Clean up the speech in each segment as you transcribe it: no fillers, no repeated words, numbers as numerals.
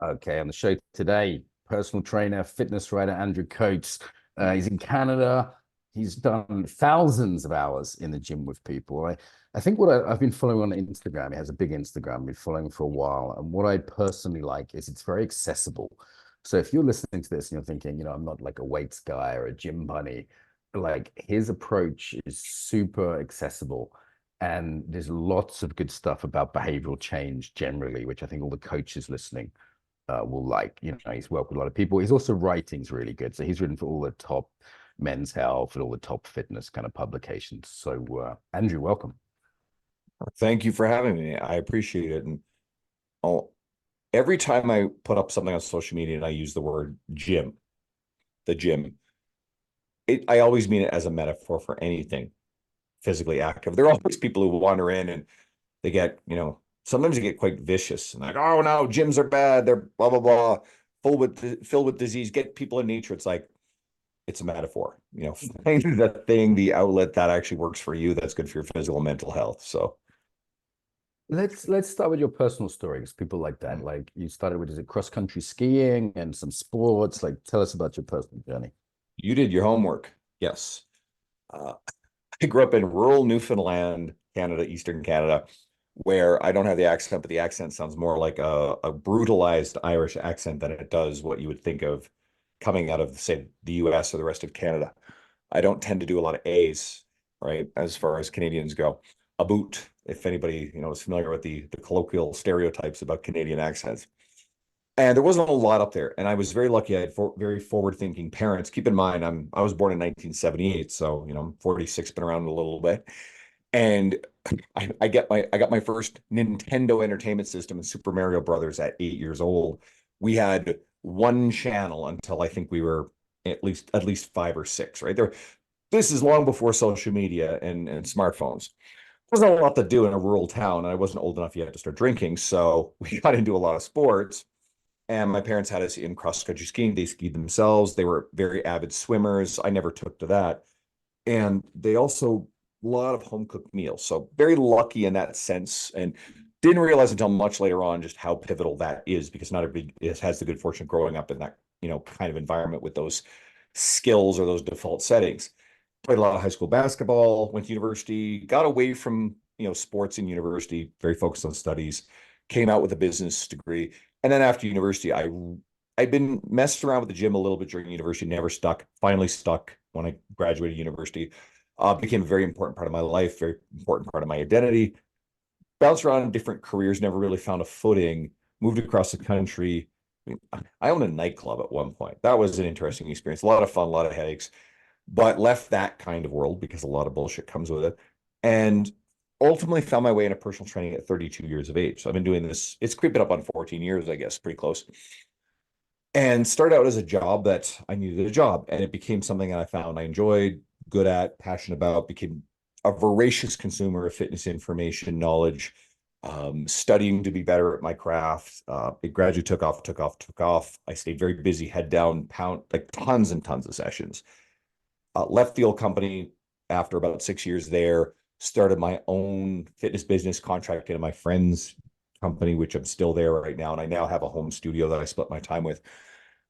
Okay, on the show today, personal trainer, fitness writer Andrew Coates. He's in Canada. He's done thousands of hours in the gym with people. I think I've been following on Instagram. He has a big Instagram. I've been following for a while. And what I personally like is it's very accessible. So if you're listening to this and you're thinking, I'm not like a weights guy or a gym bunny, like his approach is super accessible. And there's lots of good stuff about behavioral change generally, which I think all the coaches listening will like. He's worked with a lot of people. His also writing's really good. So he's written for all the top Men's Health and all the top fitness kind of publications. So Andrew, welcome. Thank you for having me. I appreciate it. And oh, every time I put up something on social media and I use the word gym, the gym, I always mean it as a metaphor for anything physically active. There are always people who wander in and they get, sometimes they get quite vicious and like, oh no, gyms are bad. They're blah, blah, blah, filled with disease. Get people in nature. It's like, it's a metaphor, find the thing, the outlet that actually works for you, that's good for your physical and mental health. So Let's start with your personal stories. People like that. Like you started with, is it cross country skiing and some sports? Like tell us about your personal journey. you did your homework. Yes. Uh, I grew up in rural Newfoundland, Canada, Eastern Canada, where I don't have the accent, but the accent sounds more like a brutalized Irish accent than it does what you would think of coming out of, say, the US or the rest of Canada. I don't tend to do a lot of A's, right, as far as Canadians go. A boot, if anybody, is familiar with the colloquial stereotypes about Canadian accents. And there wasn't a lot up there. And I was very lucky. I had very forward-thinking parents. Keep in mind, I was born in 1978, so I'm 46, been around a little bit. And I got my first Nintendo Entertainment System and Super Mario Brothers at 8 years old. We had one channel until I think we were at least five or six, right there. This is long before social media and smartphones. There wasn't a lot to do in a rural town, and I wasn't old enough yet to start drinking, so we got into a lot of sports. And my parents had us in cross country skiing. They skied themselves. They were very avid swimmers. I never took to that. And they also, a lot of home cooked meals. So very lucky in that sense. And didn't realize until much later on just how pivotal that is, because not everybody has the good fortune of growing up in that, kind of environment with those skills or those default settings. Played a lot of high school basketball, went to university, got away from, sports in university, very focused on studies, came out with a business degree. And then after university, I'd been messed around with the gym a little bit during university, never stuck, finally stuck when I graduated university. Became a very important part of my life, very important part of my identity. Bounced around in different careers, never really found a footing, moved across the country. I owned a nightclub at one point. That was an interesting experience, a lot of fun, a lot of headaches, but left that kind of world because a lot of bullshit comes with it. And ultimately found my way into personal training at 32 years of age. So I've been doing this, it's creeping up on 14 years, I guess, pretty close. And started out as a job that I needed a job. And it became something that I found I enjoyed, good at, passionate about, became a voracious consumer of fitness information, knowledge, studying to be better at my craft. It gradually took off, took off, took off. I stayed very busy, head down, pound, like tons and tons of sessions. Left the old company after about 6 years there, started my own fitness business, contracted in my friend's company, which I'm still there right now. And I now have a home studio that I split my time with.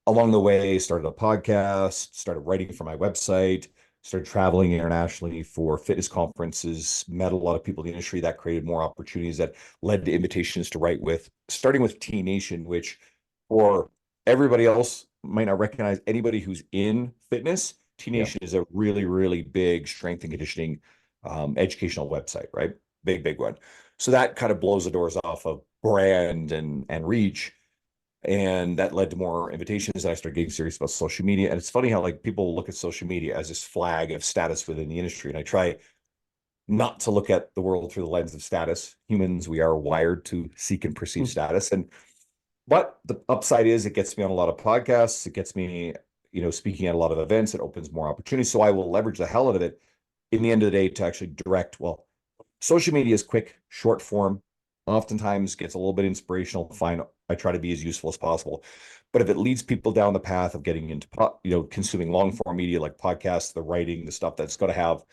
Along the way, started a podcast, started writing for my website, started traveling internationally for fitness conferences, met a lot of people in the industry. That created more opportunities that led to invitations to write with, starting with T Nation, which for everybody else might not recognize. Anybody who's in fitness, T Yeah. Nation is a really, really big strength and conditioning educational website, right? Big, big one. So that kind of blows the doors off of brand and reach. And that led to more invitations. I started getting serious about social media. And it's funny how like people look at social media as this flag of status within the industry. And I try not to look at the world through the lens of status. Humans, we are wired to seek and perceive status. And but the upside is it gets me on a lot of podcasts. It gets me, speaking at a lot of events. It opens more opportunities. So I will leverage the hell out of it in the end of the day to actually direct. Well, social media is quick, short form, oftentimes gets a little bit inspirational. Fine. I try to be as useful as possible. But if it leads people down the path of getting into, consuming long form media like podcasts, the writing, the stuff that's going to have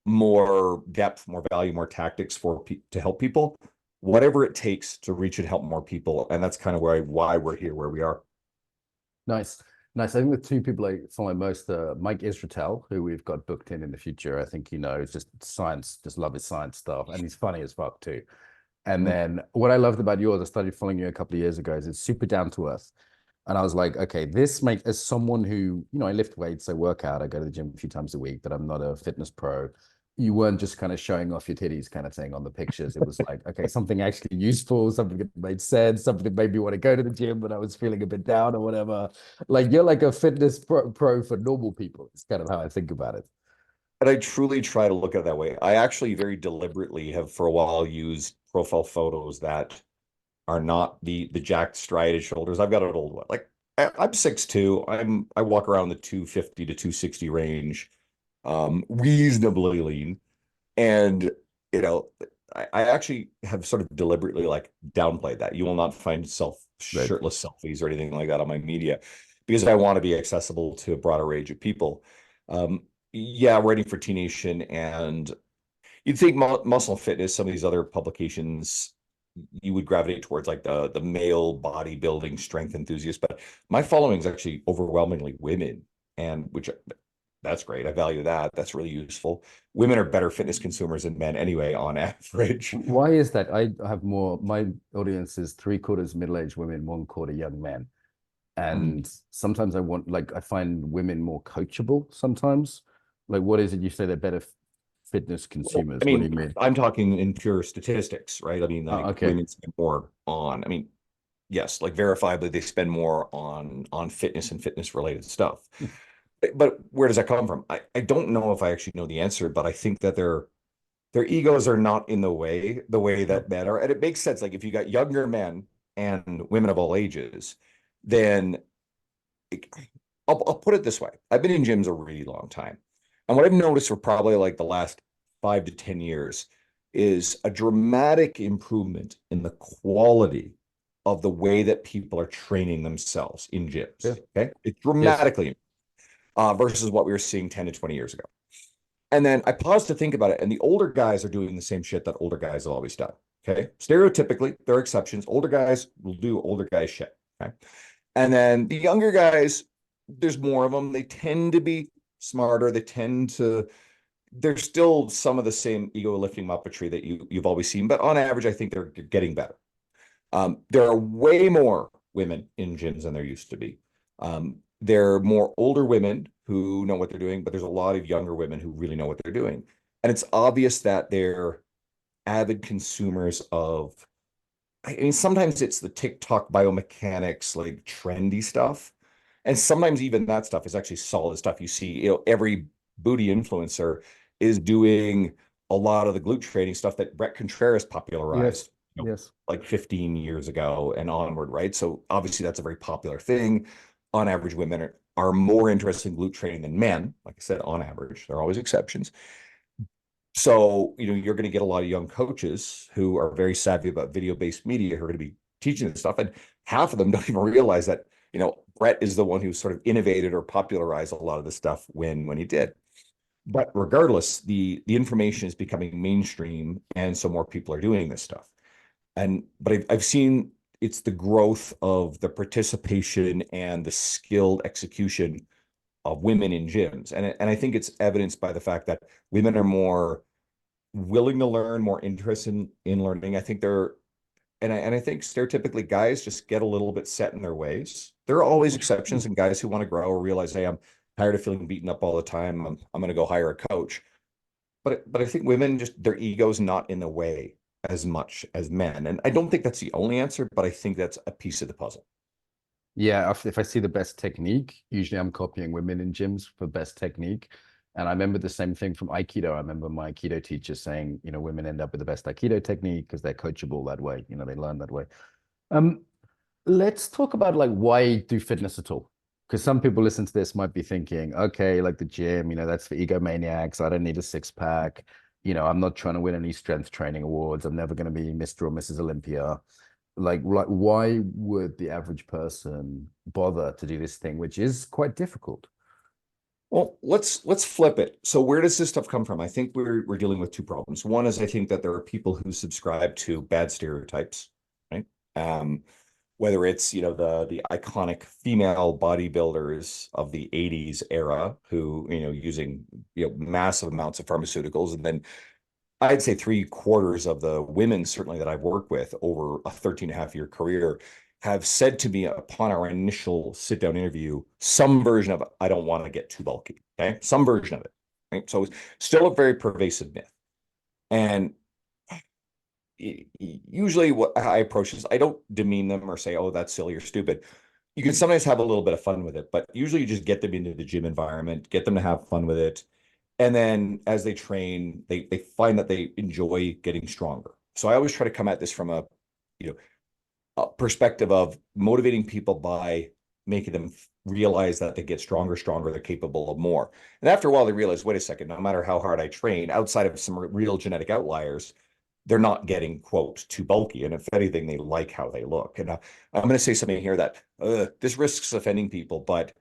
more depth, more value, more tactics to help people, whatever it takes to reach and help more people. And that's kind of why we're here where we are. Nice. Nice. I think the two people I follow most are Mike Israetel, who we've got booked in the future. I think, it's just science, just love his science stuff. And he's funny as fuck too. And Mm. then what I loved about yours, I started following you a couple of years ago, is it's super down to earth. And I was like, okay, this makes, as someone who, I lift weights, I work out, I go to the gym a few times a week, but I'm not a fitness pro. You weren't just kind of showing off your titties kind of thing on the pictures. It was like, okay, something actually useful, something that made sense, something that made me want to go to the gym when I was feeling a bit down or whatever. Like you're like a fitness pro for normal people. It's kind of how I think about it. And I truly try to look at it that way. I actually very deliberately have for a while used profile photos that are not the jacked striated shoulders. I've got an old one. Like I'm 6'2". I walk around the 250 to 260 range, reasonably lean. And you know, I actually have sort of deliberately like downplayed that. You will not find Right. shirtless selfies or anything like that on my media because I want to be accessible to a broader range of people. Yeah, writing for T Nation, and you'd think Muscle Fitness, some of these other publications, you would gravitate towards like the male bodybuilding strength enthusiast, but my following is actually overwhelmingly women, and which that's great. I value that. That's really useful. Women are better fitness consumers than men anyway, on average. Why is that? I have more, my audience is three-quarters middle-aged women, one quarter young men. Mm. And sometimes I find women more coachable sometimes. Like, what is it you say they're better fitness Well, consumers? I What do you mean, mean? I'm talking in pure statistics, right? I mean, like Okay. women spend more on, I mean, yes, like verifiably they spend more on fitness and fitness related stuff. But where does that come from? I don't know if I actually know the answer, but I think that their egos are not in the way No. that men are. And it makes sense. Like if you got younger men and women of all ages, then it, I'll put it this way. I've been in gyms a really long time. And what I've noticed for probably like the last 5 to 10 years is a dramatic improvement in the quality of the way that people are training themselves in Yeah. gyms. Okay. It's Yes. dramatically versus what we were seeing 10 to 20 years ago. And then I paused to think about it, and the older guys are doing the same shit that older guys have always done. Okay. Stereotypically, there are exceptions. Older guys will do older guy shit. Okay. And then the younger guys, there's more of them. They tend to be smarter. There's still some of the same ego lifting muppetry that you've always seen, but on average, I think they're getting better. There are way more women in gyms than there used to be. There are more older women who know what they're doing, but there's a lot of younger women who really know what they're doing. And it's obvious that they're avid consumers of, I mean, sometimes it's the TikTok biomechanics, like trendy stuff. And sometimes even that stuff is actually solid stuff. You see, every booty influencer is doing a lot of the glute training stuff that Brett Contreras Yes. popularized, Yes. like 15 years ago and onward, right? So obviously that's a very popular thing. On average, women are more interested in glute training than men. Like I said, on average, there are always exceptions. So, you're going to get a lot of young coaches who are very savvy about video-based media who are going to be teaching this stuff. And half of them don't even realize that, Brett is the one who sort of innovated or popularized a lot of this stuff when he did. But regardless, the information is becoming mainstream, and so more people are doing this stuff. But I've seen it's the growth of the participation and the skilled execution of women in gyms. And I think it's evidenced by the fact that women are more willing to learn, more interested in learning. I think and I think stereotypically guys just get a little bit set in their ways. There are always exceptions and guys who want to grow or realize, hey, I'm tired of feeling beaten up all the time. I'm going to go hire a coach. But I think women, just their ego's not in the way as much as men. And I don't think that's the only answer, but I think that's a piece of the puzzle. Yeah, if I see the best technique, usually I'm copying women in gyms for best technique. And I remember the same thing from Aikido. I remember my Aikido teacher saying, women end up with the best Aikido technique because they're coachable that way. They learn that way. Um, let's talk about like why do fitness at all? Because some people listen to this might be thinking, okay, like the gym, that's for egomaniacs. I don't need a six pack. I'm not trying to win any strength training awards. I'm never going to be Mr. or Mrs. Olympia. Like why would the average person bother to do this thing, which is quite difficult? Well, let's flip it. So where does this stuff come from? I think we're dealing with two problems. One is I think that there are people who subscribe to bad stereotypes, right? Um, whether it's, the iconic female bodybuilders of the 80s era who, using, massive amounts of pharmaceuticals. And then I'd say three-quarters of the women, certainly that I've worked with over a 13 and a half year career, have said to me upon our initial sit down interview, some version of, I don't want to get too bulky. Okay. Some version of it. Right. So it's still a very pervasive myth. And usually what I approach is I don't demean them or say, oh, that's silly or stupid. You can sometimes have a little bit of fun with it, but usually you just get them into the gym environment, get them to have fun with it. And then as they train, they find that they enjoy getting stronger. So I always try to come at this from you know, a perspective of motivating people by making them realize that they get stronger, they're capable of more. And after a while, they realize, wait a second, no matter how hard I train, outside of some real genetic outliers, they're not getting, quote, too bulky. And if anything, they like how they look. And I'm going to say something here that this risks offending people, but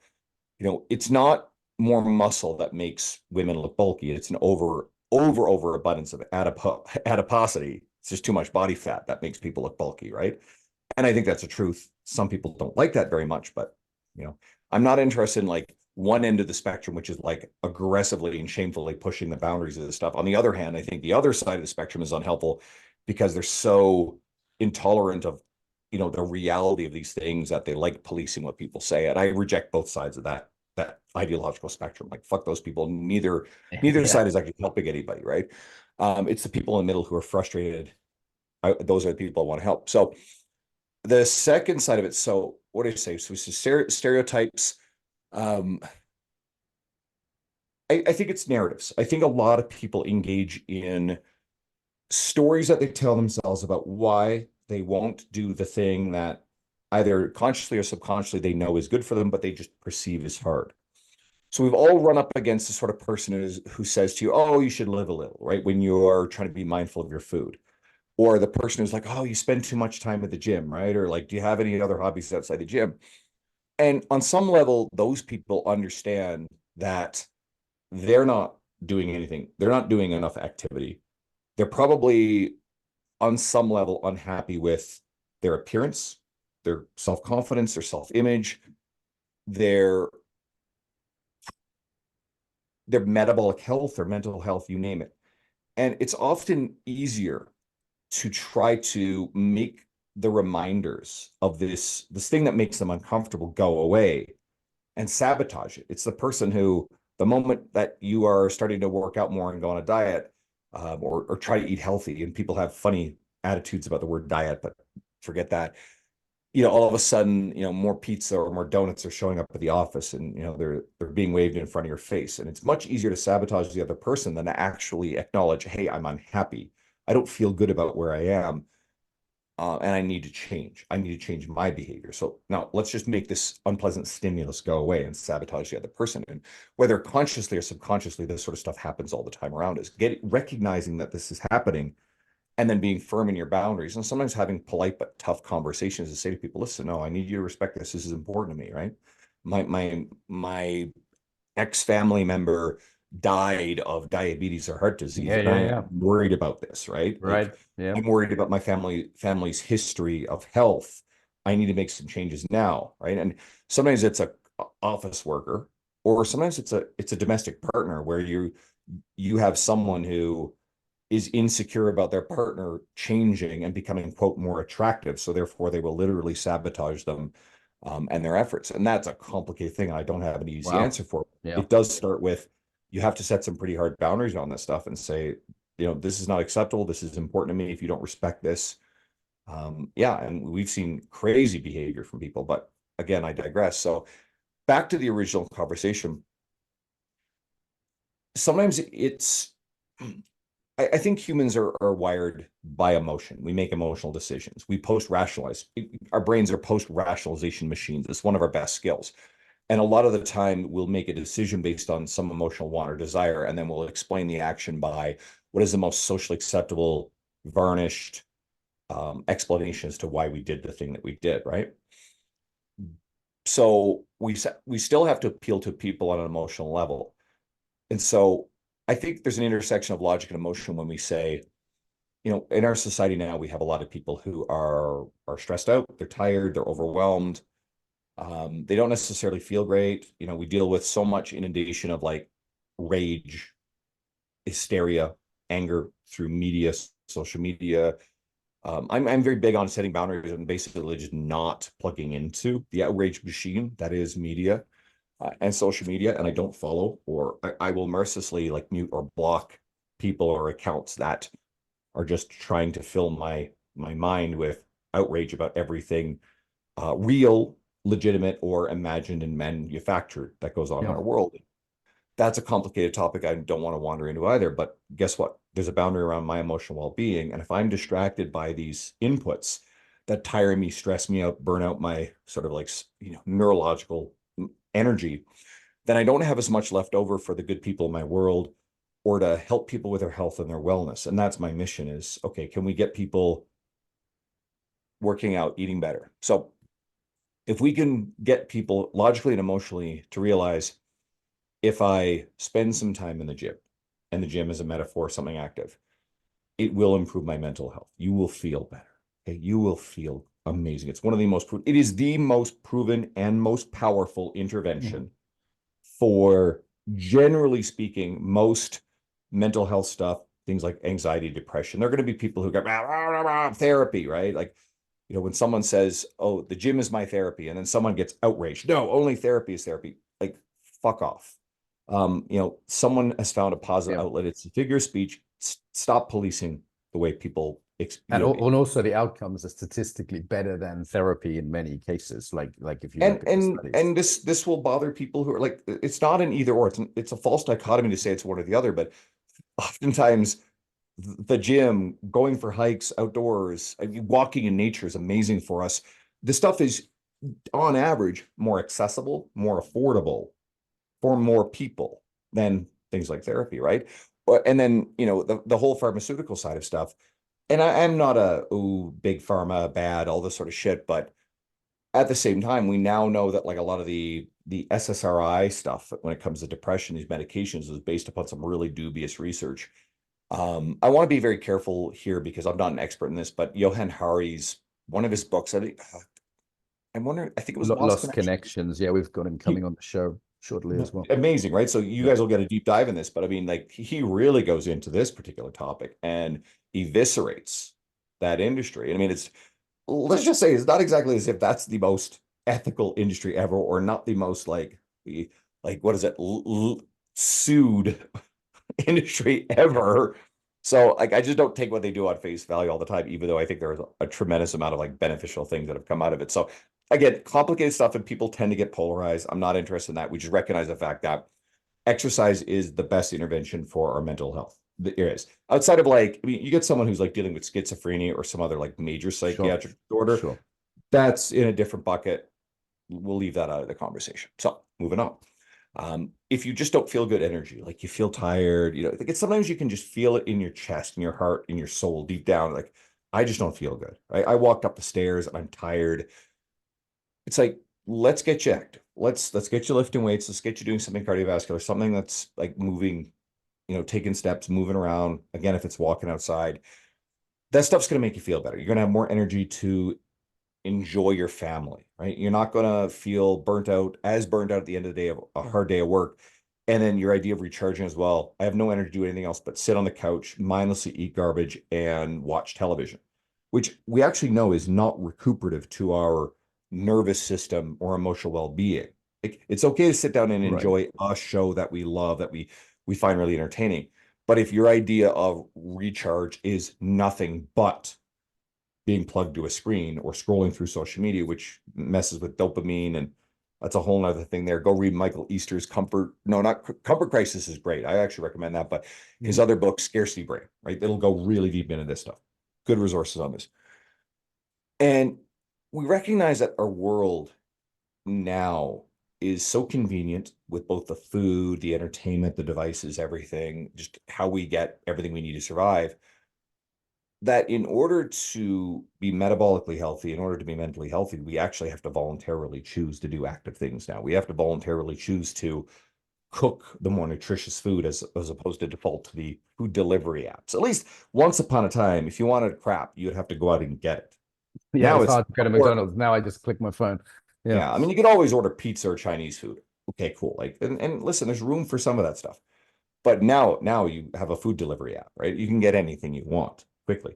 it's not more muscle that makes women look bulky. It's an overabundance of adiposity. It's just too much body fat that makes people look bulky, right? And I think that's a truth. Some people don't like that very much, but I'm not interested in like one end of the spectrum, which is like aggressively and shamefully pushing the boundaries of this stuff. On the other hand, I think the other side of the spectrum is unhelpful because they're so intolerant of, the reality of these things that they like policing what people say. And I reject both sides of that ideological spectrum. Like fuck those people. Neither Yeah. side is actually helping anybody, right? It's the people in the middle who are frustrated. Those are the people I want to help. So the second side of it, so what do you say? So stereotypes. Um, I think it's narratives. I think a lot of people engage in stories that they tell themselves about why they won't do the thing that either consciously or subconsciously they know is good for them, but they just perceive as hard. So we've all run up against the sort of person who says to you, oh, you should live a little, right? When you're trying to be mindful of your food. Or the person who's like, oh, you spend too much time at the gym, right? Or like, do you have any other hobbies outside the gym? And on some level, those people understand that they're not doing anything. They're not doing enough activity. They're probably on some level unhappy with their appearance, their self-confidence, their self-image, their their metabolic health or mental health, you name it. And it's often easier to try to make the reminders of this thing that makes them uncomfortable go away and sabotage it. It's the person who, the moment that you are starting to work out more and go on a diet, or try to eat healthy, and people have funny attitudes about the word diet, but forget that. All of a sudden, more pizza or more donuts are showing up at the office, and they're being waved in front of your face, and it's much easier to sabotage the other person than to actually acknowledge, hey, I'm unhappy. I don't feel good about where I am. And I need to change. I need to change my behavior. So now let's just make this unpleasant stimulus go away and sabotage the other person. And whether consciously or subconsciously, this sort of stuff happens all the time around us. Recognizing that this is happening and then being firm in your boundaries. And sometimes having polite but tough conversations to say to people, listen, no, I need you to respect this. This is important to me, right? My ex-family member died of diabetes or heart disease, Yeah. and Yeah. I'm Yeah. worried about this, right? Like Right. Yeah. I'm worried about my family's history of health. I need to make some changes now, right? And sometimes it's a office worker, or sometimes it's a domestic partner where you have someone who is insecure about their partner changing and becoming, quote, more attractive. So therefore they will literally sabotage them, and their efforts. And that's a complicated thing. I don't have an easy Wow. answer for it. Yeah. It does start with, you have to set some pretty hard boundaries on this stuff and say, this is not acceptable. This is important to me. If you don't respect this, yeah. And we've seen crazy behavior from people, but again, I digress. So back to the original conversation. Sometimes I think humans are wired by emotion. We make emotional decisions. We post rationalize. Our brains are post rationalization machines. It's one of our best skills. And a lot of the time, we'll make a decision based on some emotional want or desire, and then we'll explain the action by what is the most socially acceptable, varnished explanation as to why we did the thing that we did, right? So we still have to appeal to people on an emotional level. And so I think there's an intersection of logic and emotion when we say, in our society now, we have a lot of people who are stressed out, they're tired, they're overwhelmed. They don't necessarily feel great. We deal with so much inundation of like rage, hysteria, anger through media, social media. I'm very big on setting boundaries and basically just not plugging into the outrage machine that is media and social media, and I don't follow, or I will mercilessly like mute or block people or accounts that are just trying to fill my mind with outrage about everything real, legitimate, or imagined and manufactured that goes on in Yeah. our world. That's a complicated topic I don't want to wander into either. But guess what? There's a boundary around my emotional well-being. And if I'm distracted by these inputs that tire me, stress me out, burn out my sort of like, neurological energy, then I don't have as much left over for the good people in my world or to help people with their health and their wellness. And that's my mission is, okay, can we get people working out, eating better? So if we can get people logically and emotionally to realize if I spend some time in the gym, and the gym is a metaphor, something active, it will improve my mental health. You will feel better. Okay. You will feel amazing. It's one of the most, it is the most proven and most powerful intervention for, generally speaking, most mental health stuff, things like anxiety, depression. There are going to be people who go, rah, rah, rah, therapy, right? Like, when someone says, oh, the gym is my therapy, and then someone gets outraged. No, only therapy is therapy. Like, fuck off. Someone has found a positive Yeah. outlet. It's a figure of speech. Stop policing the way people, And also the outcomes are statistically better than therapy in many cases. Like if you and look at the and studies. and this will bother people who are like, it's not an either or. It's a false dichotomy to say it's one or the other. But oftentimes, the gym, going for hikes outdoors, walking in nature is amazing for us. This stuff is, on average, more accessible, more affordable for more people than things like therapy, right? And then, the whole pharmaceutical side of stuff. And I'm not big pharma, bad, all this sort of shit. But at the same time, we now know that like a lot of the SSRI stuff when it comes to depression, these medications is based upon some really dubious research. I want to be very careful here because I'm not an expert in this, but Johan Hari's, one of his books, I'm wondering, I think it was Lost Lost Connection. Connections. Yeah, we've got him coming on the show shortly as well. Amazing, right? So you Yeah. guys will get a deep dive in this, but I mean, like he really goes into this particular topic and eviscerates that industry. And I mean, let's just say it's not exactly as if that's the most ethical industry ever, or not the most what is it, sued industry ever. So like I just don't take what they do on face value all the time, even though I think there's a tremendous amount of like beneficial things that have come out of it. So again, complicated stuff, and people tend to get polarized. I'm not interested in that. We just recognize the fact that exercise is the best intervention for our mental health. There is. Outside of like, I mean, you get someone who's like dealing with schizophrenia or some other like major Sure. psychiatric disorder. Sure. That's in a different bucket. We'll leave that out of the conversation. So moving on. If you just don't feel good energy, like you feel tired, like sometimes you can just feel it in your chest, in your heart, in your soul, deep down. Like, I just don't feel good. I walked up the stairs and I'm tired. It's like, let's get you active. Let's get you lifting weights. Let's get you doing something cardiovascular, something that's like moving, taking steps, moving around. Again, if it's walking outside, that stuff's going to make you feel better. You're going to have more energy to enjoy your family, right? You're not going to feel burnt out at the end of the day of a hard day of work. And then your idea of recharging as well. I have no energy to do anything else but sit on the couch, mindlessly eat garbage and watch television, which we actually know is not recuperative to our nervous system or emotional well-being. It's okay to sit down and Right. enjoy a show that we love, that we find really entertaining. But if your idea of recharge is nothing but being plugged to a screen or scrolling through social media, which messes with dopamine, and that's a whole nother thing there. Go read Michael Easter's Comfort Crisis is great. I actually recommend that, but his other book, Scarcity Brain, right? It'll go really deep into this stuff. Good resources on this. And we recognize that our world now is so convenient with both the food, the entertainment, the devices, everything, just how we get everything we need to survive. that in order to be metabolically healthy, in order to be mentally healthy, we actually have to voluntarily choose to do active things now. We have to voluntarily choose to cook the more nutritious food as opposed to default to the food delivery apps. At least once upon a time, if you wanted crap, you'd have to go out and get it. Yeah, it Now was it's hard to go to or McDonald's. Now I just click my phone. Yeah. yeah, I mean you could always order pizza or Chinese food. Okay, cool. Like and listen, there's room for some of that stuff. But now you have a food delivery app, right? You can get anything you want quickly.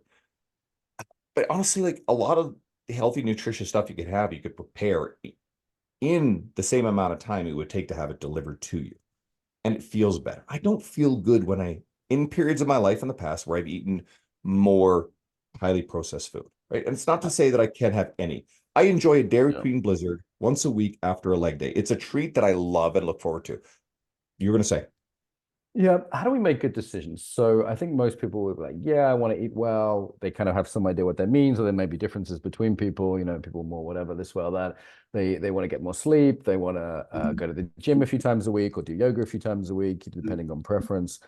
But honestly, like a lot of the healthy, nutritious stuff you could have, you could prepare in the same amount of time it would take to have it delivered to you. And it feels better. I don't feel good when in periods of my life in the past where I've eaten more highly processed food, right? And it's not to say that I can't have any. I enjoy a Dairy Yeah. Queen Blizzard once a week after a leg day. It's a treat that I love and look forward to. You're going to say, Yeah, how do we make good decisions? So I think most people would be like, yeah, I want to eat well. They kind of have some idea what that means, or there may be differences between people, people more whatever, this, well, that. They want to get more sleep. They want to go to the gym a few times a week or do yoga a few times a week, depending on preference.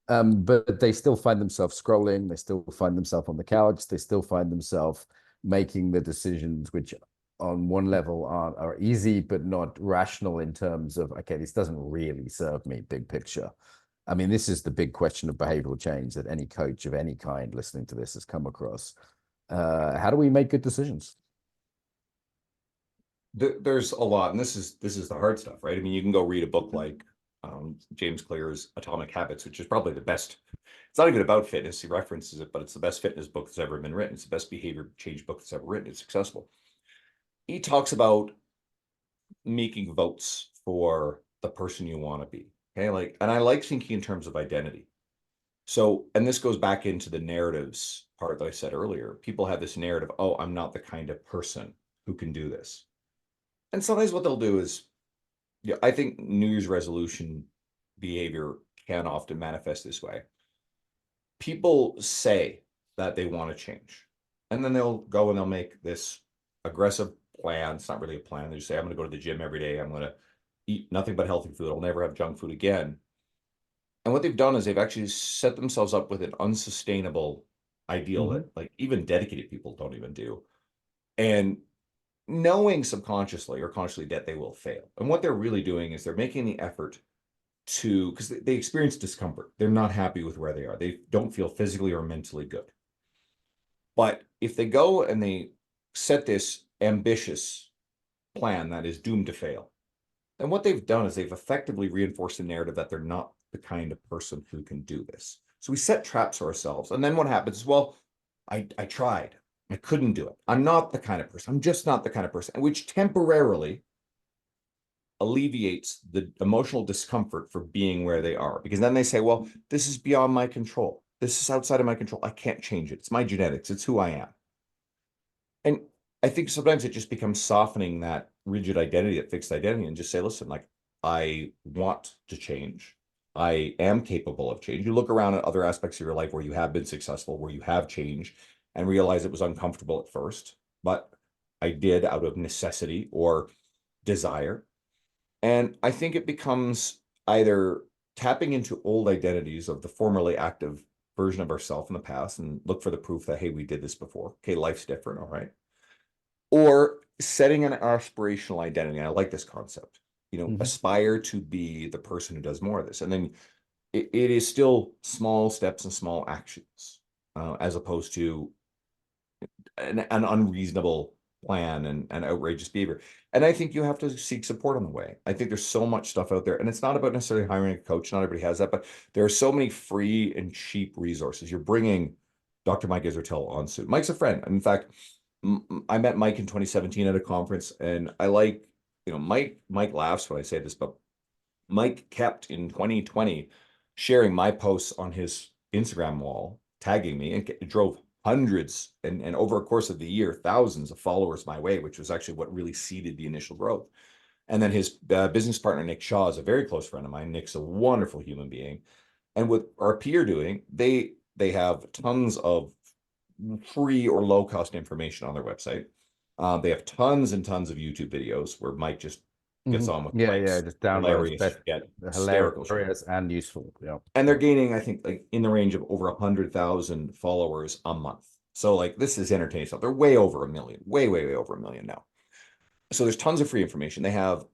But they still find themselves scrolling. They still find themselves on the couch. They still find themselves making the decisions which on one level are easy, but not rational in terms of, okay, this doesn't really serve me big picture. I mean, this is the big question of behavioral change that any coach of any kind listening to this has come across. How do we make good decisions? there's a lot, and this is the hard stuff, right? I mean, you can go read a book like James Clear's Atomic Habits, which is probably the best. It's not even about fitness. He references it, but it's the best fitness book that's ever been written. It's the best behavior change book that's ever written. It's successful. He talks about making votes for the person you want to be. Okay. Like, and I like thinking in terms of identity. So, and this goes back into the narratives part that I said earlier. People have this narrative, oh, I'm not the kind of person who can do this. And sometimes what they'll do is, yeah, I think New Year's resolution behavior can often manifest this way. People say that they want to change, and then they'll go and they'll make this aggressive plan. It's not really a plan. They just say, I'm going to go to the gym every day. I'm going to eat nothing but healthy food. I'll never have junk food again. And what they've done is they've actually set themselves up with an unsustainable ideal Mm-hmm. that like even dedicated people don't even do. And knowing subconsciously or consciously that they will fail. And what they're really doing is they're making the effort to, because they experience discomfort. They're not happy with where they are. They don't feel physically or mentally good. But if they go and they set this ambitious plan that is doomed to fail, then what they've done is they've effectively reinforced the narrative that they're not the kind of person who can do this. So we set traps for ourselves. And then what happens is, well, I tried. I couldn't do it. I'm not the kind of person. I'm just not the kind of person, which temporarily alleviates the emotional discomfort for being where they are. Because then they say, well, this is beyond my control. This is outside of my control. I can't change it. It's my genetics. It's who I am. And I think sometimes it just becomes softening that rigid identity, that fixed identity, and just say, listen, like, I want to change. I am capable of change. You look around at other aspects of your life where you have been successful, where you have changed, and realize it was uncomfortable at first, but I did out of necessity or desire. And I think it becomes either tapping into old identities of the formerly active version of ourselves in the past and look for the proof that, hey, we did this before. Okay, life's different. All right. Or setting an aspirational identity. I like this concept. Mm-hmm. Aspire to be the person who does more of this. And then it is still small steps and small actions, as opposed to an unreasonable plan and outrageous behavior. And I think you have to seek support on the way. I think there's so much stuff out there, and it's not about necessarily hiring a coach. Not everybody has that, but there are so many free and cheap resources. You're bringing Dr. Mike Israetel on soon. Mike's a friend. In fact, I met Mike in 2017 at a conference, and I like, Mike laughs when I say this, but Mike kept in 2020 sharing my posts on his Instagram wall, tagging me, and it drove hundreds and over a course of the year, thousands of followers my way, which was actually what really seeded the initial growth. And then his business partner, Nick Shaw, is a very close friend of mine. Nick's a wonderful human being. And with our peer doing, they have tons of free or low cost information on their website. They have tons and tons of YouTube videos where Mike just gets on with Yeah, yeah, life. just downloads, Hilarious, but yet hysterical show. hilarious and useful. Yeah. And they're gaining, I think, like in the range of over 100,000 followers a month. So like this is entertaining stuff. They're way over a million, way over a million now. So there's tons of free information. They have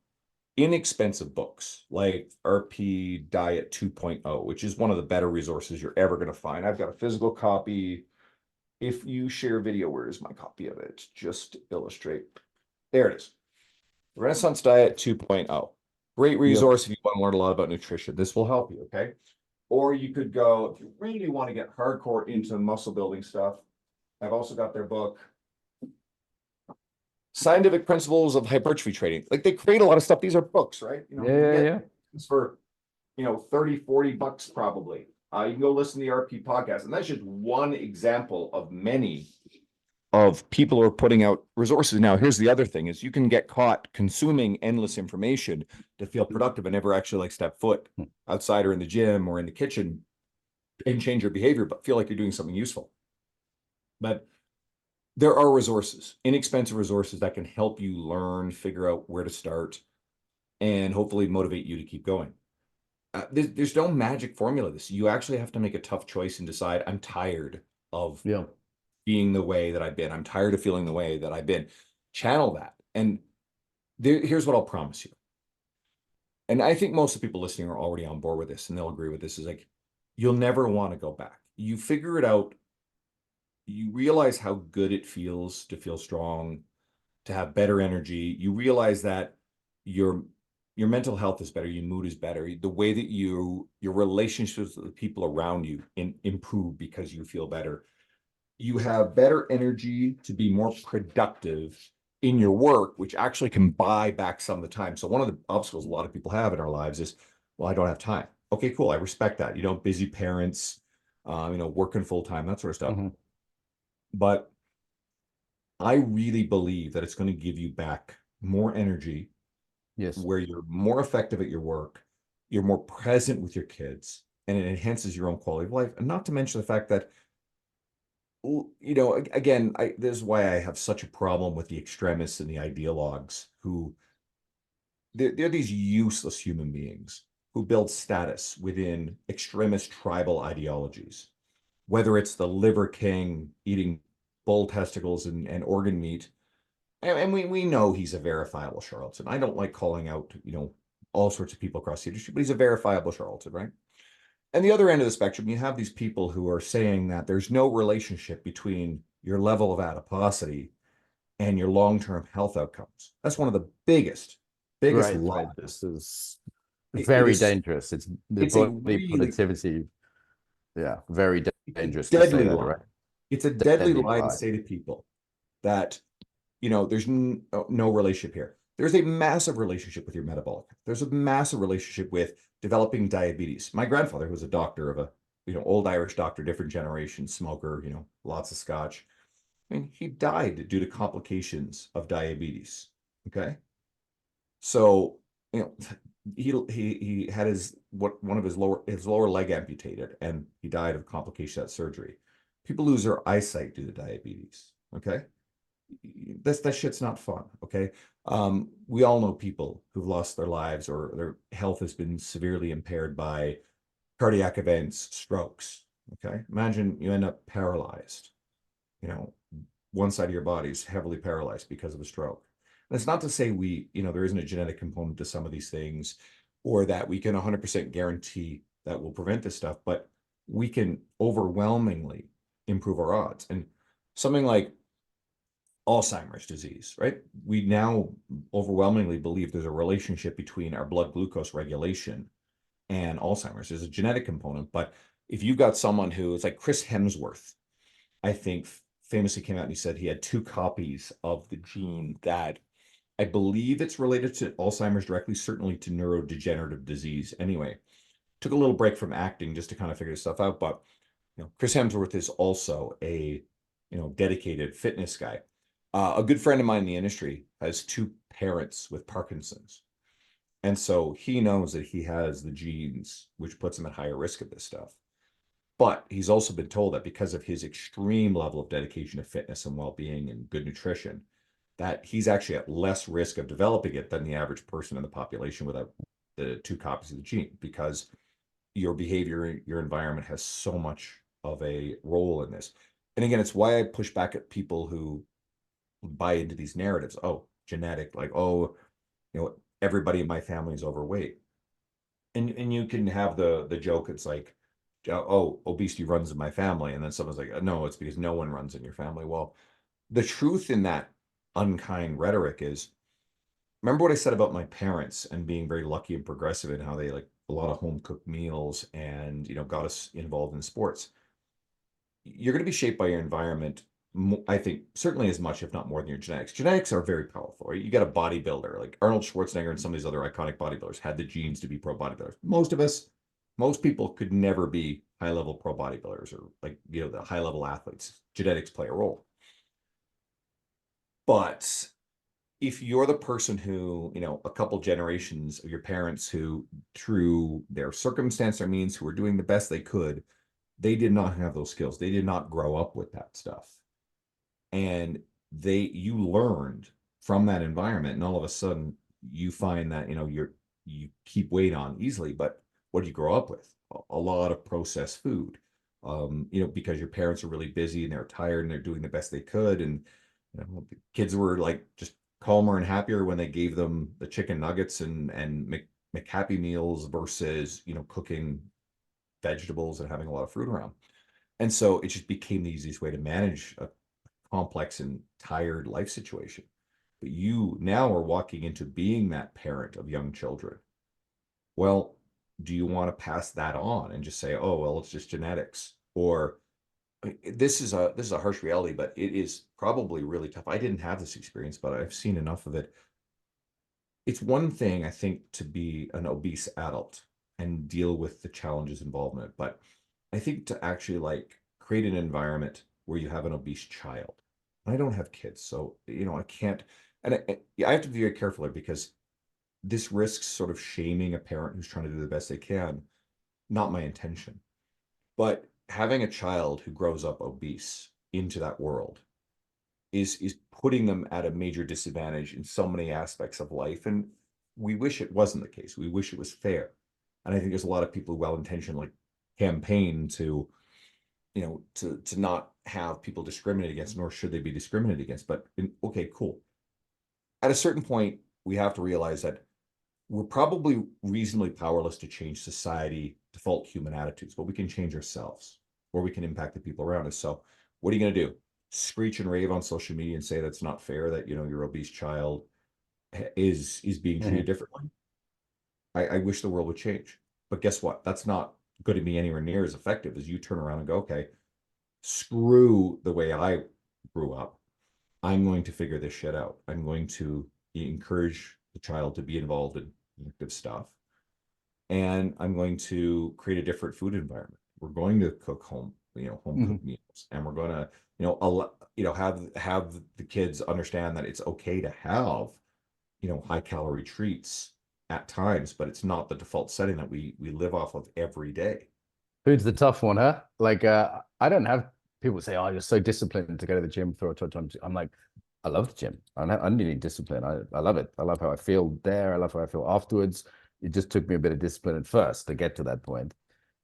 inexpensive books like RP Diet 2.0, which is one of the better resources you're ever going to find. I've got a physical copy. If you share video, where is my copy of it? Just to illustrate. There it is. Renaissance Diet 2.0. Great Yep. resource if you want to learn a lot about nutrition. This will help you, okay? Or you could go, if you really want to get hardcore into muscle building stuff, I've also got their book, Scientific Principles of Hypertrophy Training. Like they create a lot of stuff. These are books, right? You know, Yeah, you yeah, get yeah. this for, 30, 40 bucks probably. You can go listen to the RP podcast. And that's just one example of many of people who are putting out resources. Now, here's the other thing is you can get caught consuming endless information to feel productive and never actually like step foot outside or in the gym or in the kitchen and change your behavior, but feel like you're doing something useful. But there are resources, inexpensive resources that can help you learn, figure out where to start, and hopefully motivate you to keep going. There's no magic formula. This you actually have to make a tough choice and decide. I'm tired of Yeah. being the way that I've been. I'm tired of feeling the way that I've been. Channel that. And here's what I'll promise you. And I think most of the people listening are already on board with this, and they'll agree with this. Is like you'll never want to go back. You figure it out. You realize how good it feels to feel strong, to have better energy. You realize that your your mental health is better, your mood is better, the way that your relationships with the people around you improve because you feel better. You have better energy to be more productive in your work, which actually can buy back some of the time. So one of the obstacles a lot of people have in our lives is, well, I don't have time. Okay, cool. I respect that. Busy parents, working full time, that sort of stuff. Hmm. But I really believe that it's going to give you back more energy Yes. where you're more effective at your work, you're more present with your kids, and it enhances your own quality of life. And not to mention the fact that, again, this is why I have such a problem with the extremists and the ideologues who they're these useless human beings who build status within extremist tribal ideologies, whether it's the liver king eating bull testicles and organ meat. And we know he's a verifiable charlatan. I don't like calling out, all sorts of people across the industry, but he's a verifiable charlatan, right? And the other end of the spectrum, you have these people who are saying that there's no relationship between your level of adiposity and your long-term health outcomes. That's one of the biggest Right, lies. right. This is It very is, dangerous. It's the it's a body really, productivity. Yeah, very it's a dangerous to say deadly that, lie. right? It's a deadly Deadly lie to lie. say to people that there's no relationship here. There's a massive relationship with your metabolic. There's a massive relationship with developing diabetes. My grandfather, who was a doctor of a, old Irish doctor, different generation, smoker, lots of scotch. I mean, he died due to complications of diabetes. Okay. So, you know, he had one of his lower leg amputated and he died of complication of that surgery. People lose their eyesight due to diabetes. Okay. That shit's not fun. Okay. We all know people who've lost their lives or their health has been severely impaired by cardiac events, strokes. Okay. Imagine you end up paralyzed. You know, one side of your body is heavily paralyzed because of a stroke. And it's not to say there isn't a genetic component to some of these things or that we can 100% guarantee that will prevent this stuff, but we can overwhelmingly improve our odds. And something like Alzheimer's disease, right? We now overwhelmingly believe there's a relationship between our blood glucose regulation and Alzheimer's. There's a genetic component, but if you've got someone who is like Chris Hemsworth, I think famously came out and he said he had two copies of the gene that I believe it's related to Alzheimer's directly, certainly to neurodegenerative disease. Anyway, took a little break from acting just to kind of figure this stuff out. But Chris Hemsworth is also a dedicated fitness guy. A good friend of mine in the industry has two parents with Parkinson's. And so he knows that he has the genes, which puts him at higher risk of this stuff. But he's also been told that because of his extreme level of dedication to fitness and well-being and good nutrition, that he's actually at less risk of developing it than the average person in the population without the two copies of the gene, because your behavior, your environment has so much of a role in this. And again, it's why I push back at people who buy into these narratives. Oh, genetic, like, oh, everybody in my family is overweight. And you can have the joke, it's like, oh, obesity runs in my family. And then someone's like, no, it's because no one runs in your family. Well, the truth in that unkind rhetoric is, remember what I said about my parents and being very lucky and progressive in how they like a lot of home cooked meals and got us involved in sports. You're going to be shaped by your environment. I think certainly as much, if not more, than your genetics. Genetics are very powerful. Right? You got a bodybuilder like Arnold Schwarzenegger and some of these other iconic bodybuilders had the genes to be pro bodybuilders. Most people could never be high level pro bodybuilders or like the high level athletes. Genetics play a role. But if you're the person who, a couple generations of your parents who, through their circumstance or means, who were doing the best they could, they did not have those skills. They did not grow up with that stuff. And you learned from that environment, and all of a sudden you find that, you keep weight on easily, but what do you grow up with? A lot of processed food. Because your parents are really busy and they're tired and they're doing the best they could. And the kids were like just calmer and happier when they gave them the chicken nuggets and McHappy meals versus cooking vegetables and having a lot of fruit around. And so it just became the easiest way to manage a complex and tired life situation. But you now are walking into being that parent of young children. Well, do you want to pass that on and just say, oh, well, it's just genetics? Or this is a harsh reality, but it is probably really tough. I didn't have this experience, but I've seen enough of it. It's one thing, I think, to be an obese adult and deal with the challenges involved in it, but I think to actually like create an environment where you have an obese child. I don't have kids, so I can't, and I have to be very careful there because this risks sort of shaming a parent who's trying to do the best they can. Not my intention. But having a child who grows up obese into that world is putting them at a major disadvantage in so many aspects of life. And we wish it wasn't the case. We wish it was fair. And I think there's a lot of people who well-intentioned like campaign to, to not have people discriminated against, nor should they be discriminated against. But okay, cool. At a certain point, we have to realize that we're probably reasonably powerless to change society default human attitudes, but we can change ourselves or we can impact the people around us. So what are you going to do? Screech and rave on social media and say that's not fair that your obese child is being treated Mhm. differently? I wish the world would change. But guess what? That's not going to be anywhere near as effective as you turn around and go, okay, screw the way I grew up. I'm going to figure this shit out. I'm going to encourage the child to be involved in active stuff. And I'm going to create a different food environment. We're going to cook home Mhm. cooked meals, and we're going to, have the kids understand that it's okay to have, high calorie treats at times, but it's not the default setting that we live off of every day. Food's the tough one, huh? Like, I don't have people say, "Oh, you're so disciplined to go to the gym for a ton." I'm like, I love the gym. I don't need discipline. I love it. I love how I feel there. I love how I feel afterwards. It just took me a bit of discipline at first to get to that point.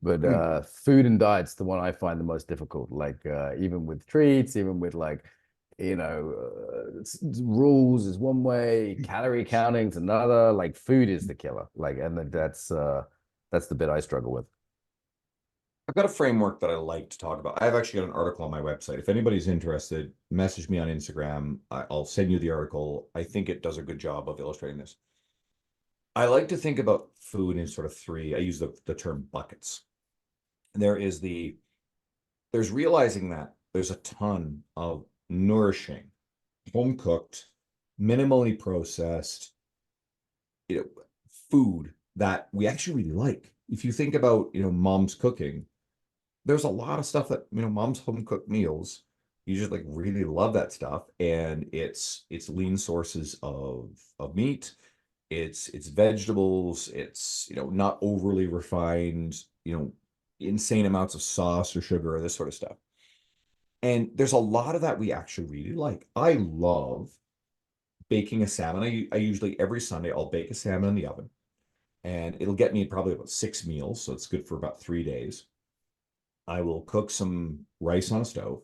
But Hmm. food and diet's the one I find the most difficult. Like, even with treats, even with like, rules is one way, calorie counting's another. Like, food is the killer. Like, and that's the bit I struggle with. I've got a framework that I like to talk about. I've actually got an article on my website. If anybody's interested, message me on Instagram. I'll send you the article. I think it does a good job of illustrating this. I like to think about food in sort of three. I use the term buckets. There is there's realizing that there's a ton of nourishing, home cooked, minimally processed, you know, food that we actually really like. If you think about, mom's cooking, there's a lot of stuff that, mom's home cooked meals, you just like really love that stuff. And it's lean sources of meat, it's vegetables, it's not overly refined, insane amounts of sauce or sugar or this sort of stuff. And there's a lot of that we actually really like. I love baking a salmon. I usually every Sunday I'll bake a salmon in the oven, and it'll get me probably about 6 meals, so it's good for about 3 days. I will cook some rice on a stove,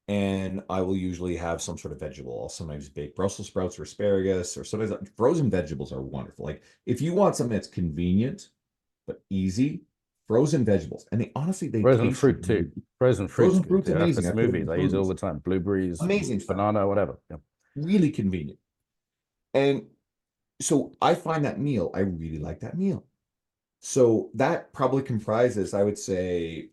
and I will usually have some sort of vegetable. I'll sometimes bake Brussels sprouts or asparagus, or sometimes frozen vegetables are wonderful. Like if you want something that's convenient but easy, frozen vegetables, and they Frozen taste fruit too. amazing. Frozen fruit's Frozen good fruit's too. For amazing. I put it smoothies, in I use it all smoothies. the time. Blueberries, Amazing stuff. banana, whatever. Yeah. Really convenient. And so I find that meal, I really like that meal. So that probably comprises, I would say,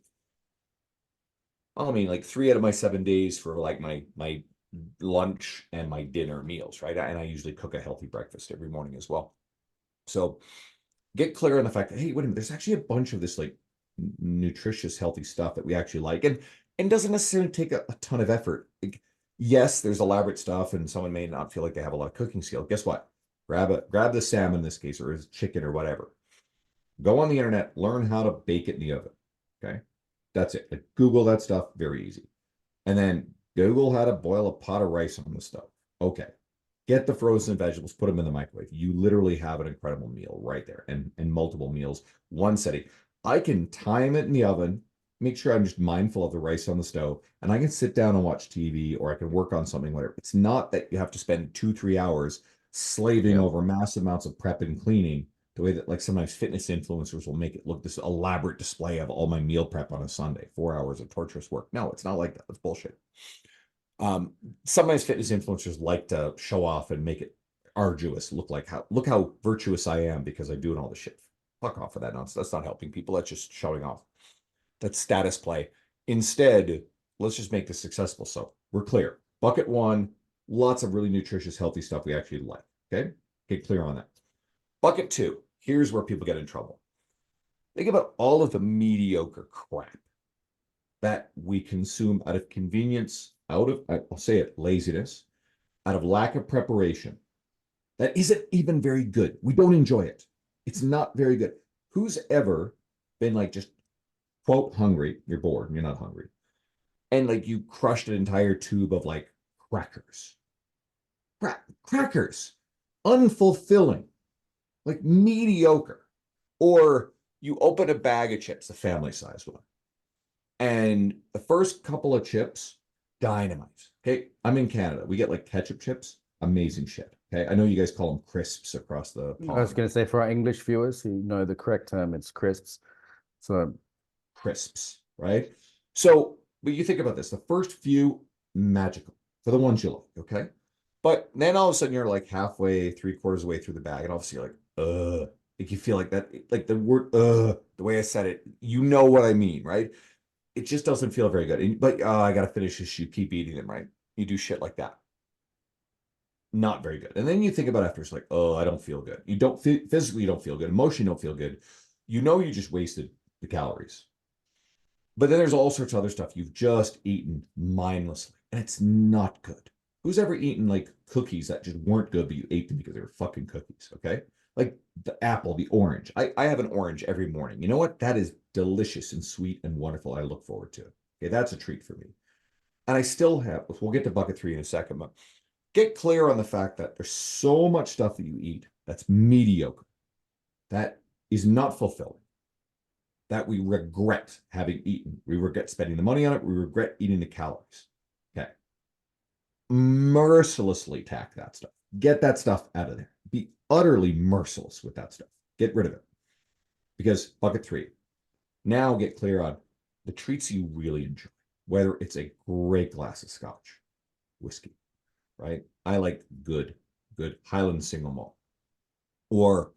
I mean, like 3 out of my 7 days for like my lunch and my dinner meals, right? And I usually cook a healthy breakfast every morning as well. So get clear on the fact that, hey, wait a minute, there's actually a bunch of this like nutritious, healthy stuff that we actually like, and doesn't necessarily take a ton of effort. Like, yes, there's elaborate stuff, and someone may not feel like they have a lot of cooking skill. Guess what? Grab the salmon in this case, or his chicken or whatever. Go on the internet, learn how to bake it in the oven. Okay. That's it. Like, Google that stuff, very easy. And then Google how to boil a pot of rice on the stove. Okay. Get the frozen vegetables, put them in the microwave. You literally have an incredible meal right there, and multiple meals, one setting. I can time it in the oven, make sure I'm just mindful of the rice on the stove, and I can sit down and watch TV, or I can work on something, whatever. It's not that you have to spend 2, 3 hours slaving Yeah. over massive amounts of prep and cleaning, the way that like sometimes fitness influencers will make it look this elaborate display of all my meal prep on a Sunday, 4 hours of torturous work. No, it's not like that. That's bullshit. Sometimes fitness influencers like to show off and make it arduous, look how virtuous I am because I do all the shit. Fuck off of that nonsense. That's not helping people. That's just showing off. That's status play. Instead, let's just make this successful. So we're clear. Bucket one, lots of really nutritious, healthy stuff we actually like. Okay. Get clear on that. Bucket two, here's where people get in trouble. Think about all of the mediocre crap that we consume out of convenience, I'll say it, laziness, out of lack of preparation. That isn't even very good. We don't enjoy it. It's not very good. Who's ever been like just quote hungry? You're bored and you're not hungry. And like you crushed an entire tube of like crackers. Crackers. Unfulfilling. Like mediocre. Or you open a bag of chips, a family size one. And the first couple of chips, dynamite. Okay. I'm in Canada. We get like ketchup chips, amazing shit. Okay. I know you guys call them crisps across the I was pond. going to say for our English viewers who know the correct term, it's crisps. So Crisps, right? So, but you think about this, the first few, magical for the ones you like. Okay. But then all of a sudden you're like halfway, 3/4 way through the bag, and all of a sudden you're like, like you feel like that, like the word, the way I said it, you know what I mean, right? It just doesn't feel very good. But I got to finish this. You keep eating them, right? You do shit like that. Not very good. And then you think about after, it's like, oh, I don't feel good. You don't physically, you don't feel good. Emotionally, you don't feel good. You know, you just wasted the calories. But then there's all sorts of other stuff you've just eaten mindlessly, and it's not good. Who's ever eaten like cookies that just weren't good, but you ate them because they were fucking cookies? Okay. Like the apple, the orange. I have an orange every morning. You know what? That is delicious and sweet and wonderful. I look forward to it. Okay. That's a treat for me. And I still have, we'll get to bucket three in a second, but get clear on the fact that there's so much stuff that you eat that's mediocre, that is not fulfilling, that we regret having eaten. We regret spending the money on it. We regret eating the calories. Okay. Mercilessly tack that stuff. Get that stuff out of there. Be utterly merciless with that stuff. Get rid of it. Because bucket three, now get clear on the treats you really enjoy, whether it's a great glass of scotch, whiskey, right? I like good Highland single malt. Or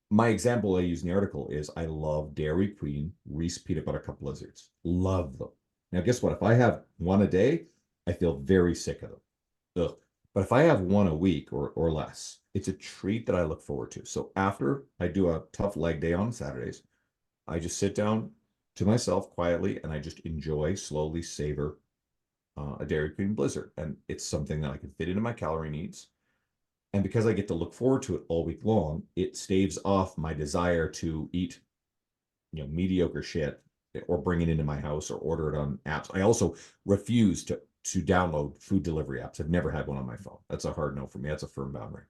my example I use in the article is I love Dairy Queen Reese peanut butter cup blizzards. Love them. Now, guess what? If I have one a day, I feel very sick of them. Ugh. But if I have one a week or less, it's a treat that I look forward to. So after I do a tough leg day on Saturdays, I just sit down to myself quietly and I just enjoy, slowly savor a Dairy Queen Blizzard. And it's something that I can fit into my calorie needs. And because I get to look forward to it all week long, it staves off my desire to eat, mediocre shit or bring it into my house or order it on apps. I also refuse to to download food delivery apps. I've never had one on my phone. That's a hard no for me. That's a firm boundary.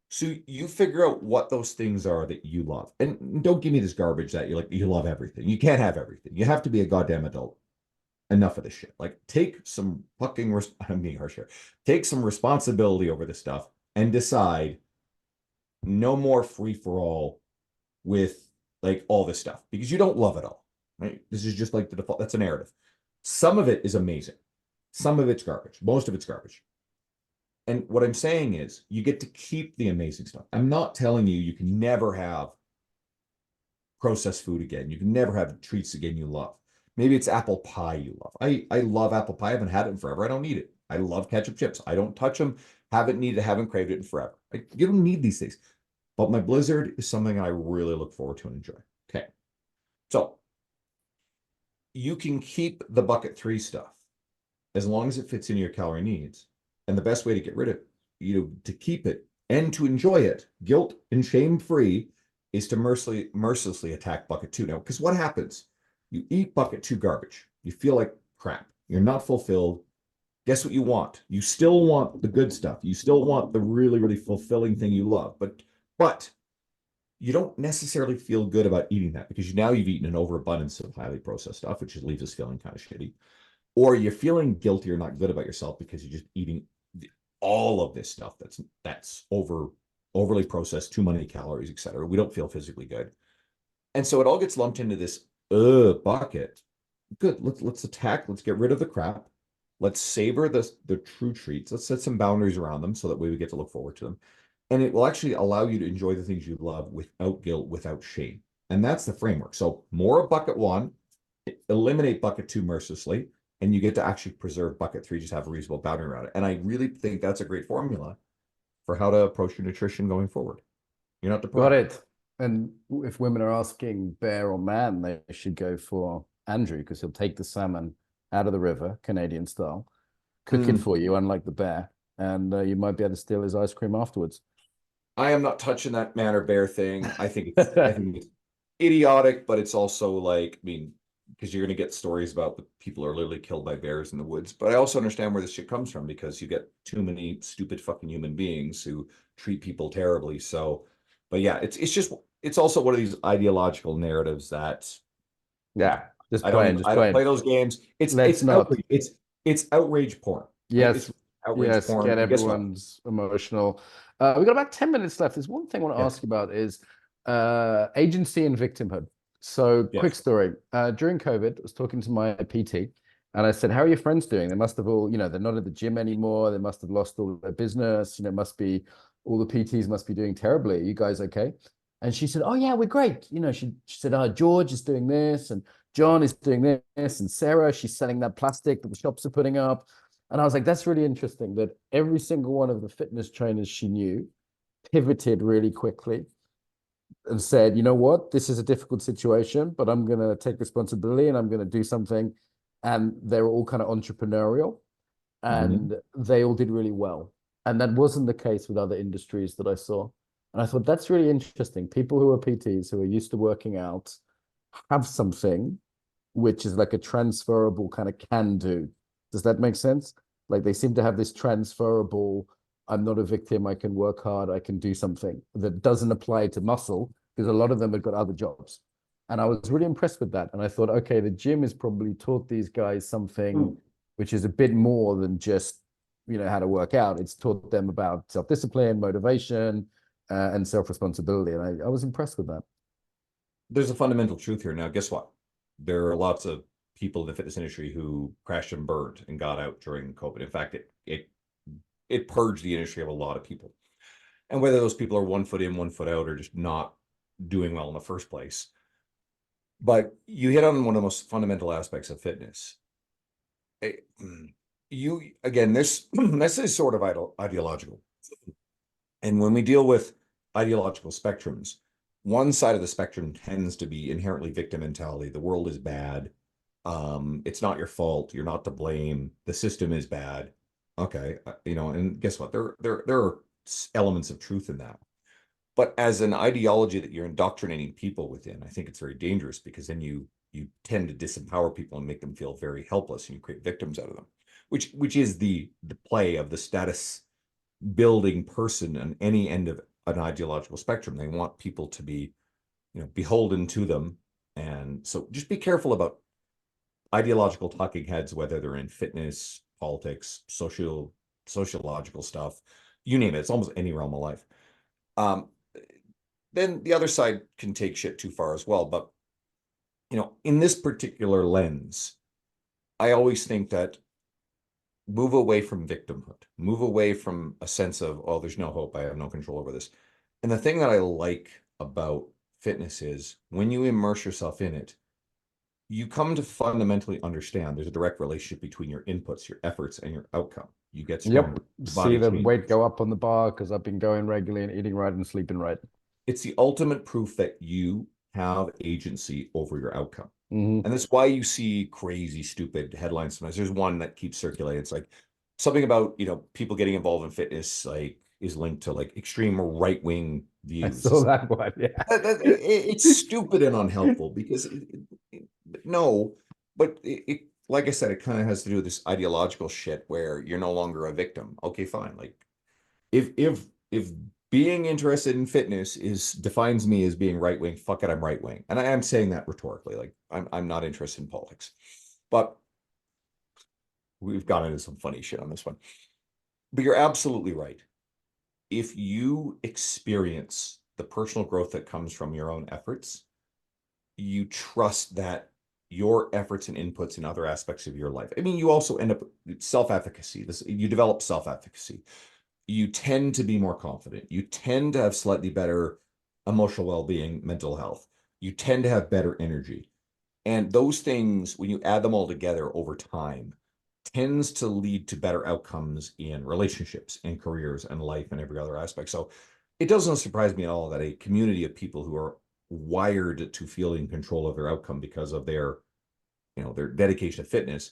So you figure out what those things are that you love. And don't give me this garbage that you like, you love everything. You can't have everything. You have to be a goddamn adult. Enough of this shit. Like, take some fucking, I'm being harsh here. Take some responsibility over this stuff and decide no more free for all with like all this stuff because you don't love it all. Right? This is just like the default. That's a narrative. Some of it is amazing. Some of it's garbage. Most of it's garbage. And what I'm saying is you get to keep the amazing stuff. I'm not telling you you can never have processed food again. You can never have treats again you love. Maybe it's apple pie you love. I love apple pie. I haven't had it in forever. I don't need it. I love ketchup chips. I don't touch them. Haven't needed, haven't craved it in forever. You don't need these things. But my Blizzard is something I really look forward to and enjoy. Okay. So you can keep the bucket 3 stuff as long as it fits in your calorie needs. And the best way to get rid of to keep it and to enjoy it, guilt and shame free, is to mercilessly attack bucket 2. Now, because what happens? You eat bucket 2 garbage. You feel like crap. You're not fulfilled. Guess what you want? You still want the good stuff. You still want the really, really fulfilling thing you love. But you don't necessarily feel good about eating that because now you've eaten an overabundance of highly processed stuff, which just leaves us feeling kind of shitty. Or you're feeling guilty or not good about yourself because you're just eating all of this stuff that's overly processed, too many calories, etc. We don't feel physically good. And so it all gets lumped into this bucket. Good. Let's attack. Let's get rid of the crap. Let's savor the true treats. Let's set some boundaries around them so that way we get to look forward to them. And it will actually allow you to enjoy the things you love without guilt, without shame. And that's the framework. So more of bucket 1, eliminate bucket 2 mercilessly, and you get to actually preserve bucket 3, just have a reasonable boundary around it. And I really think that's a great formula for how to approach your nutrition going forward. You're not deprived. Got it. And if women are asking bear or man, they should go for Andrew because he'll take the salmon out of the river, Canadian style, cook it for you, unlike the bear, and you might be able to steal his ice cream afterwards. I am not touching that man or bear thing. I think it's idiotic, but it's also like, I mean, because you're going to get stories about people are literally killed by bears in the woods. But I also understand where this shit comes from because you get too many stupid fucking human beings who treat people terribly. So, but yeah, it's also one of these ideological narratives that just I playing, don't play those games. It's outrage. It's outrage porn. Yes. It's outrage porn. Get everyone's emotional. We've got about 10 minutes left. There's one thing I want to ask you about is agency and victimhood. So quick story. During COVID, I was talking to my PT and I said, how are your friends doing? They must have all, they're not at the gym anymore. They must have lost all their business. Must be all the PTs must be doing terribly. Are you guys okay? And she said, oh yeah, we're great. She said, George is doing this and John is doing this and Sarah, she's selling that plastic that the shops are putting up. And I was like, that's really interesting that every single one of the fitness trainers she knew pivoted really quickly and said, you know what, this is a difficult situation, but I'm going to take responsibility and I'm going to do something. And they were all kind of entrepreneurial and they all did really well. And that wasn't the case with other industries that I saw. And I thought that's really interesting. People who are PTs, who are used to working out, have something which is like a transferable kind of can do. Does that make sense? Like they seem to have this transferable, I'm not a victim, I can work hard, I can do something that doesn't apply to muscle because a lot of them have got other jobs. And I was really impressed with that. And I thought, okay, the gym has probably taught these guys something which is a bit more than just, how to work out. It's taught them about self-discipline, motivation, and self-responsibility. And I was impressed with that. There's a fundamental truth here. Now, guess what? There are lots of people in the fitness industry who crashed and burned and got out during COVID. In fact, it purged the industry of a lot of people. And whether those people are 1 foot in, 1 foot out, or just not doing well in the first place. But you hit on one of the most fundamental aspects of fitness. This is sort of ideological. And when we deal with ideological spectrums, one side of the spectrum tends to be inherently victim mentality. The world is bad. It's not your fault. You're not to blame. The system is bad. Okay. And guess what? There are elements of truth in that. But as an ideology that you're indoctrinating people within, I think it's very dangerous because then you tend to disempower people and make them feel very helpless and you create victims out of them. which is the play of the status building person on any end of an ideological spectrum. They want people to be, beholden to them. And so just be careful about ideological talking heads, whether they're in fitness, politics, sociological stuff, you name it. It's almost any realm of life. Then the other side can take shit too far as well. But, in this particular lens, I always think that move away from victimhood, move away from a sense of, oh, there's no hope, I have no control over this. And the thing that I like about fitness is when you immerse yourself in it, you come to fundamentally understand there's a direct relationship between your inputs, your efforts, and your outcome. You get stronger. Yep. See Body the changes. weight go up on the bar because I've been going regularly and eating right and sleeping right. It's the ultimate proof that you have agency over your outcome. Mm-hmm. And that's why you see crazy, stupid headlines sometimes. There's one that keeps circulating. It's like something about, people getting involved in fitness, like is linked to like extreme right-wing I views. saw that one. Yeah. It's stupid and unhelpful because no, but like I said, it kind of has to do with this ideological shit where you're no longer a victim. Okay, fine. Like if being interested in fitness defines me as being right wing, fuck it, I'm right wing. And I am saying that rhetorically. Like I'm not interested in politics. But we've gone into some funny shit on this one. But you're absolutely right. If you experience the personal growth that comes from your own efforts, you trust that your efforts and inputs in other aspects of your life. I mean, you also end up self-efficacy. You develop self-efficacy. You tend to be more confident. You tend to have slightly better emotional well-being, mental health. You tend to have better energy. And those things, when you add them all together over time, tends to lead to better outcomes in relationships and careers and life and every other aspect. So it doesn't surprise me at all that a community of people who are wired to feel in control of their outcome because of their dedication to fitness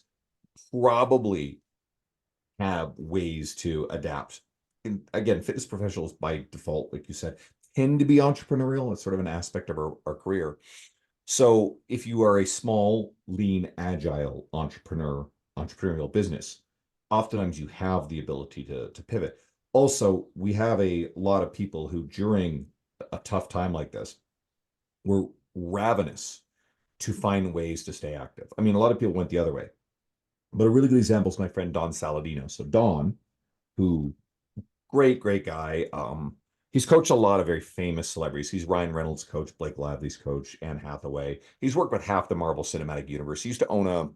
probably have ways to adapt. And again, fitness professionals by default, like you said, tend to be entrepreneurial. It's sort of an aspect of our career. So if you are a small, lean, agile entrepreneurial business, oftentimes you have the ability to pivot. Also, we have a lot of people who during a tough time like this were ravenous to find ways to stay active. I mean, a lot of people went the other way. But a really good example is my friend Don Saladino. So Don, who great guy. He's coached a lot of very famous celebrities. He's Ryan Reynolds' coach, Blake Lively's coach, Anne Hathaway. He's worked with half the Marvel Cinematic Universe. He used to own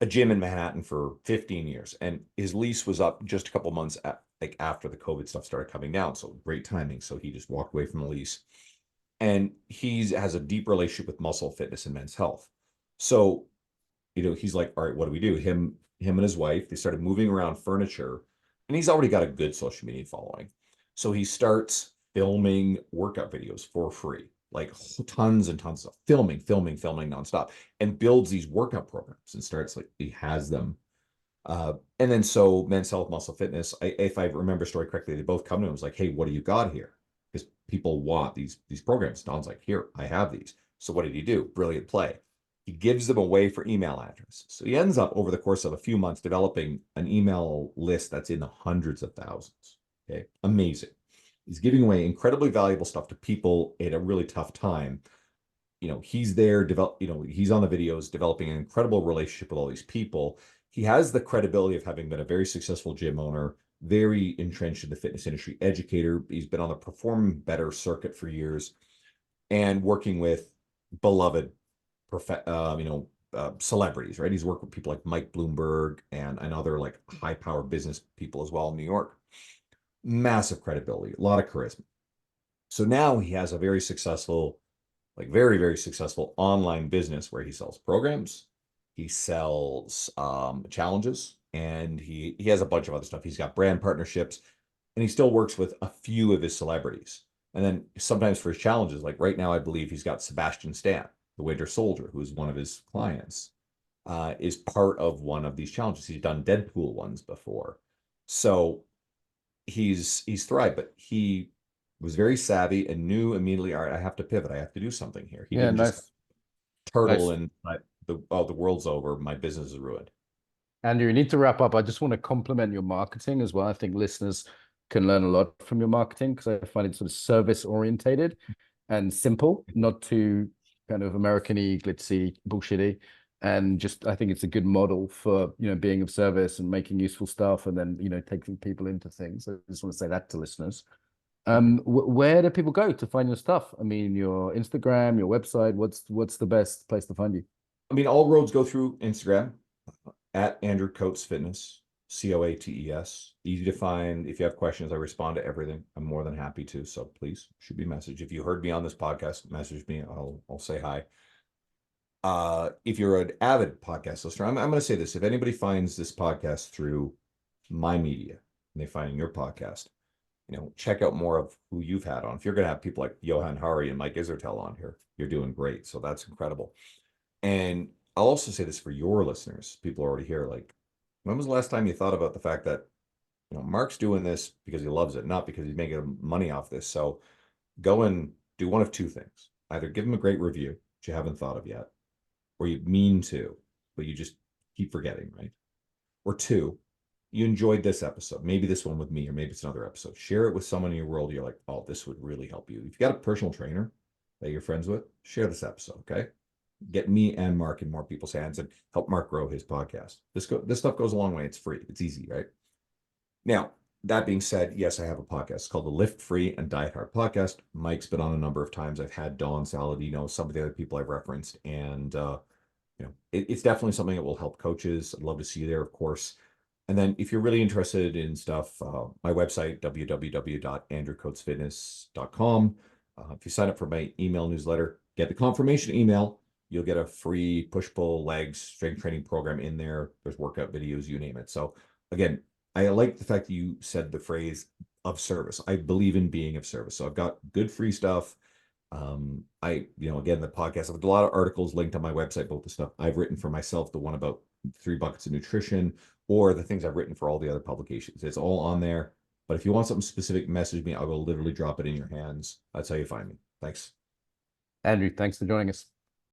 a gym in Manhattan for 15 years, and his lease was up just a couple months after the COVID stuff started coming down. So great timing. So he just walked away from the lease, and he has a deep relationship with muscle fitness and men's health. So he's like, all right, what do we do? Him and his wife, they started moving around furniture, and he's already got a good social media following. So he starts filming workout videos for free, like tons and tons of filming nonstop, and builds these workout programs and starts like he has them. And then so Men's Health, Muscle Fitness, if I remember story correctly, they both come to him and was like, hey, what do you got here? Because people want these programs. Don's like, here, I have these. So what did he do? Brilliant play. He gives them away for email addresses. So he ends up over the course of a few months developing an email list that's in the hundreds of thousands. Okay, amazing. He's giving away incredibly valuable stuff to people at a really tough time. He's there, he's on the videos, developing an incredible relationship with all these people. He has the credibility of having been a very successful gym owner, very entrenched in the fitness industry, educator. He's been on the Perform Better circuit for years and working with beloved celebrities, right? He's worked with people like Mike Bloomberg and other like high power business people as well in New York. Massive credibility, a lot of charisma. So now he has a very successful, like very, very successful online business where he sells programs, he sells challenges, and he has a bunch of other stuff. He's got brand partnerships, and he still works with a few of his celebrities. And then sometimes for his challenges, like right now, I believe he's got Sebastian Stan, the Winter Soldier, who's one of his clients, is part of one of these challenges. He's done Deadpool ones before. So he's thrived, but he was very savvy and knew immediately, all right, I have to pivot. I have to do something here. He Yeah, didn't just nice. turtle Nice. and the world's over. My business is ruined. Andrew, you need to wrap up. I just want to compliment your marketing as well. I think listeners can learn a lot from your marketing because I find it sort of service orientated and simple, not too kind of American-y, glitzy, bullshitty. And just I think it's a good model for, being of service and making useful stuff and then, taking people into things. I just want to say that to listeners. Where do people go to find your stuff? I mean, your Instagram, your website, what's the best place to find you? I mean, all roads go through Instagram at Andrew Coates Fitness, Coates. Easy to find. If you have questions, I respond to everything. I'm more than happy to. So please shoot me a message. If you heard me on this podcast, message me. I'll say hi. If you're an avid podcast listener, I'm going to say this. If anybody finds this podcast through my media and they find your podcast, check out more of who you've had on. If you're going to have people like Johan Hari and Mike Isertel on here, you're doing great. So that's incredible. And I'll also say this for your listeners, people already here, like, when was the last time you thought about the fact that, Mark's doing this because he loves it, not because he's making money off this. So go and do one of two things. Either give him a great review, which you haven't thought of yet, or you mean to, but you just keep forgetting, right? Or two, you enjoyed this episode, maybe this one with me, or maybe it's another episode. Share it with someone in your world. You're like, oh, this would really help you. If you got a personal trainer that you're friends with, share this episode, okay? Get me and Mark in more people's hands and help Mark grow his podcast. This stuff goes a long way. It's free. It's easy, right? Now, that being said, yes, I have a podcast. It's called the Lift Free and Diet Hard Podcast. Mike's been on a number of times. I've had Don Saladino, some of the other people I've referenced, and it's definitely something that will help coaches. I'd love to see you there, of course. And then if you're really interested in stuff, my website, www.andrewcoatesfitness.com. If you sign up for my email newsletter, get the confirmation email. You'll get a free push-pull legs strength training program in there. There's workout videos, you name it. So again, I like the fact that you said the phrase of service. I believe in being of service. So I've got good free stuff. Again, the podcast, I have a lot of articles linked on my website, both the stuff I've written for myself, the one about 3 buckets of nutrition, or the things I've written for all the other publications. It's all on there. But if you want something specific, message me. I will literally drop it in your hands. That's how you find me. Thanks. Andrew, thanks for joining us.